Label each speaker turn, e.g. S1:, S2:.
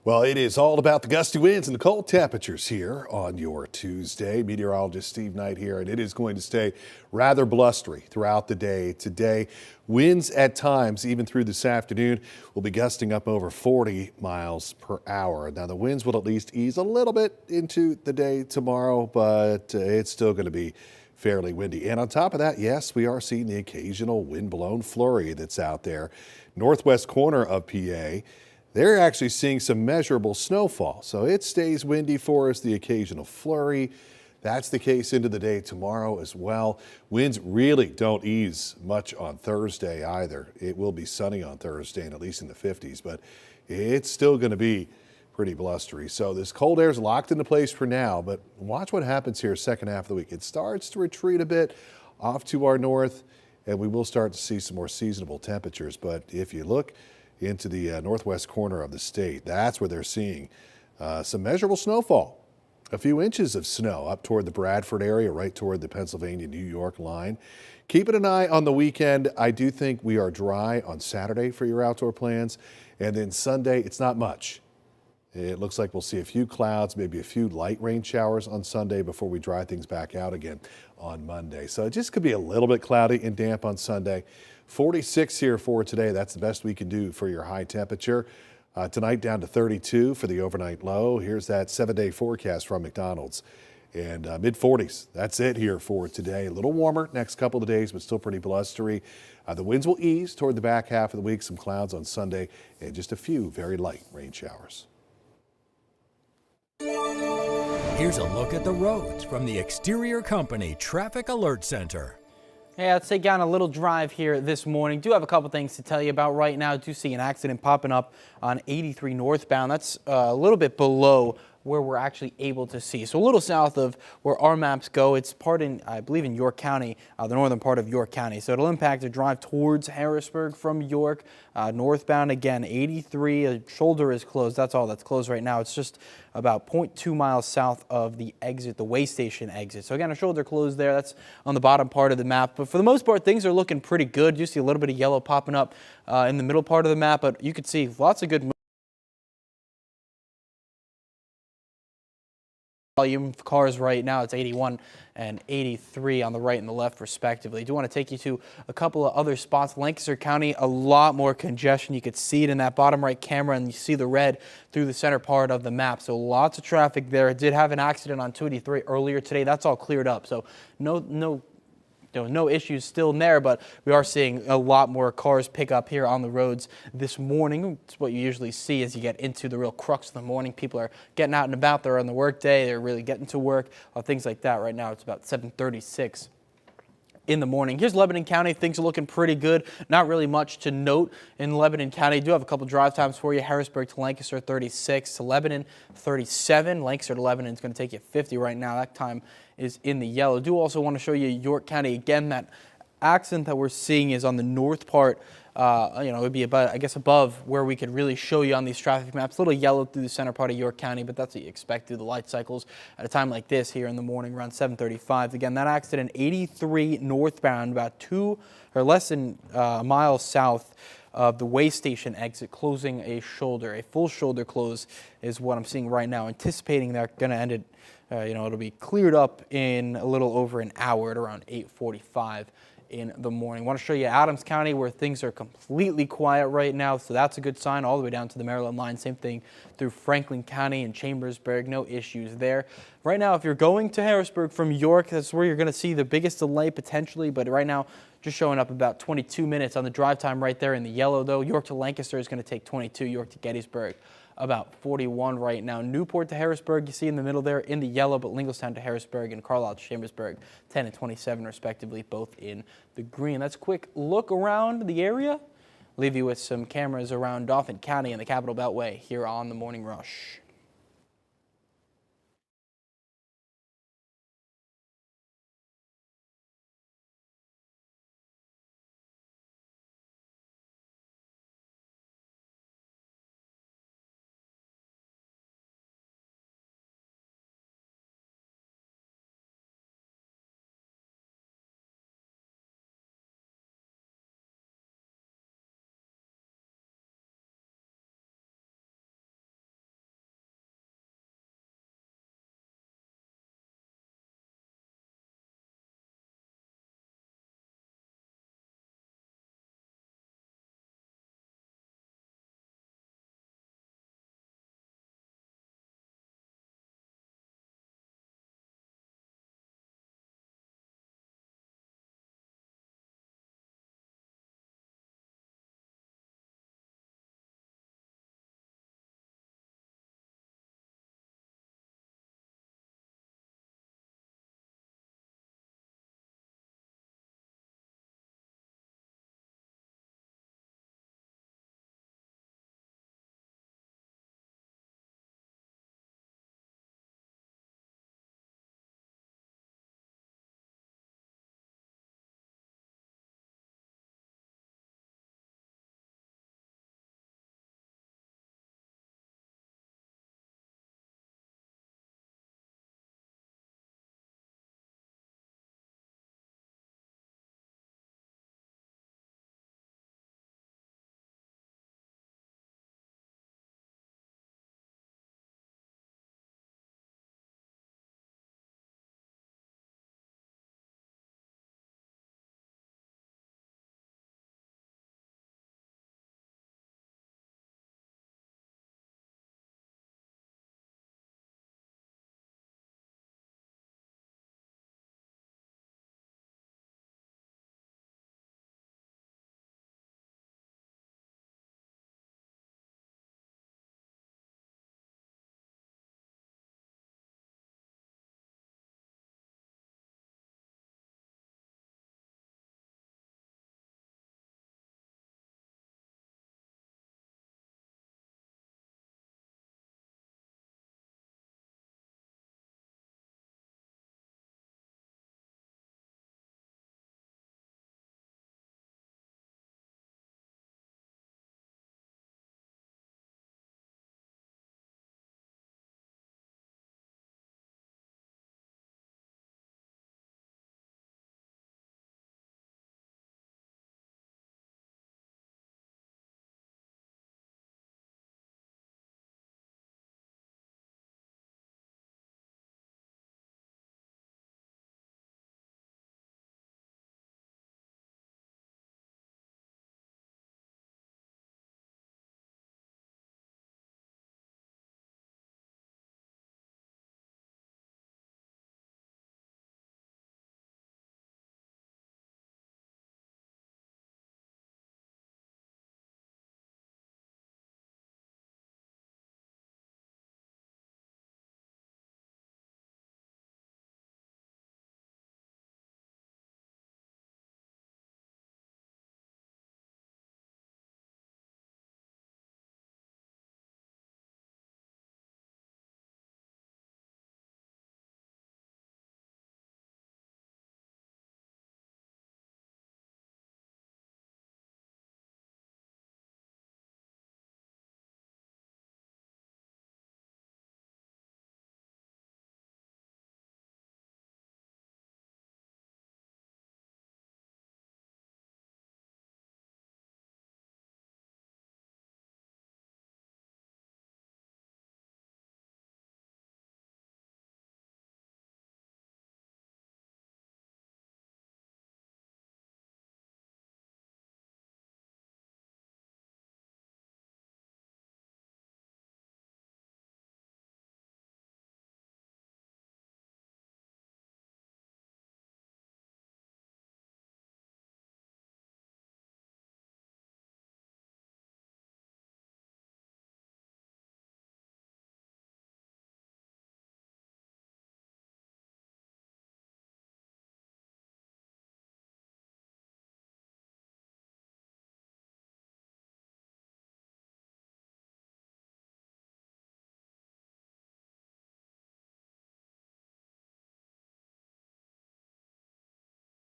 S1: Well, it is all about the gusty winds and the cold temperatures here on your Tuesday. Meteorologist Steve Knight here, and it is going to stay rather blustery throughout the day today. Winds at times, even through this afternoon, will be gusting up over 40 miles per hour. Now, the winds will at least ease a little bit into the day tomorrow, but it's still going to be fairly windy. And on top of that, yes, we are seeing the occasional wind-blown flurry that's out there. Northwest corner of PA. They're actually seeing some measurable snowfall, so it stays windy for us, the occasional flurry. That's the case into the day tomorrow as well. Winds really don't ease much on Thursday either. It will be sunny on Thursday and at least in the 50s, but it's still going to be pretty blustery. So this cold air is locked into place for now, but watch what happens here second half of the week. It starts to retreat a bit off to our north, and we will start to see some more seasonable temperatures. But if you look into the northwest corner of the state, that's where they're seeing some measurable snowfall. A few inches of snow up toward the Bradford area, right toward the Pennsylvania-New York line. Keeping an eye on the weekend. I do think we are dry on Saturday for your outdoor plans. And then Sunday, it's not much. It looks like we'll see a few clouds, maybe a few light rain showers on Sunday before we dry things back out again on Monday. So it just could be a little bit cloudy and damp on Sunday. 46 here for today. That's the best we can do for your high temperature. Tonight down to 32 for the overnight low. Here's that 7-day forecast from McDonald's. And mid-40s. That's it here for today. A little warmer next couple of days, but still pretty blustery. The winds will ease toward the back half of the week. Some clouds on Sunday and just a few very light rain showers.
S2: Here's a look at the roads from the Exterior Company Traffic Alert Center.
S3: Hey, let's take down a little drive here this morning. Do have a couple things to tell you about right now. Do see an accident popping up on 83 northbound. That's a little bit below where we're actually able to see. So a little south of where our maps go. It's part in, I believe, in York County, the northern part of York County. So it'll impact a drive towards Harrisburg from York, northbound again, 83. A shoulder is closed. That's all that's closed right now. It's just about 0.2 miles south of the exit, the way station exit. So again, a shoulder closed there. That's on the bottom part of the map. But for the most part, things are looking pretty good. You see a little bit of yellow popping up in the middle part of the map, but you can see lots of good volume of cars right now. It's 81 and 83 on the right and the left respectively. I do want to take you to a couple of other spots. Lancaster County, a lot more congestion. You could see it in that bottom right camera, and you see the red through the center part of the map. So lots of traffic there. It did have an accident on 283 earlier today. That's all cleared up. So no issues still there, but we are seeing a lot more cars pick up here on the roads this morning. It's what you usually see as you get into the real crux of the morning. People are getting out and about. They're on the work day. They're really getting to work, things like that. Right now, it's about 7:36 in the morning. Here's Lebanon County. Things are looking pretty good. Not really much to note in Lebanon County. I do have a couple drive times for you. Harrisburg to Lancaster, 36 to Lebanon, 37. Lancaster to Lebanon is going to take you 50 right now. That time is in the yellow. I do also want to show you York County. Again, that accident that we're seeing is on the north part. It would be about, I guess, above where we could really show you on these traffic maps. A little yellow through the center part of York County, but that's what you expect through the light cycles at a time like this here in the morning around 7:35. Again, that accident 83 northbound, about less than a mile south of the way station exit, closing a shoulder. A full shoulder close is what I'm seeing right now. Anticipating they're going to end it. It'll be cleared up in a little over an hour at around 8:45 in the morning. I want to show you Adams County, where things are completely quiet right now, so that's a good sign all the way down to the Maryland line. Same thing through Franklin County and Chambersburg. No issues there. Right now, if you're going to Harrisburg from York, that's where you're going to see the biggest delay potentially, but right now just showing up about 22 minutes on the drive time right there in the yellow, though. York to Lancaster is going to take 22. York to Gettysburg about 41 right now. Newport to Harrisburg, you see in the middle there in the yellow, but Lingelstown to Harrisburg and Carlisle to Chambersburg, 10 and 27 respectively, both in the green. That's a quick look around the area. Leave you with some cameras around Dauphin County and the Capital Beltway here on the Morning Rush.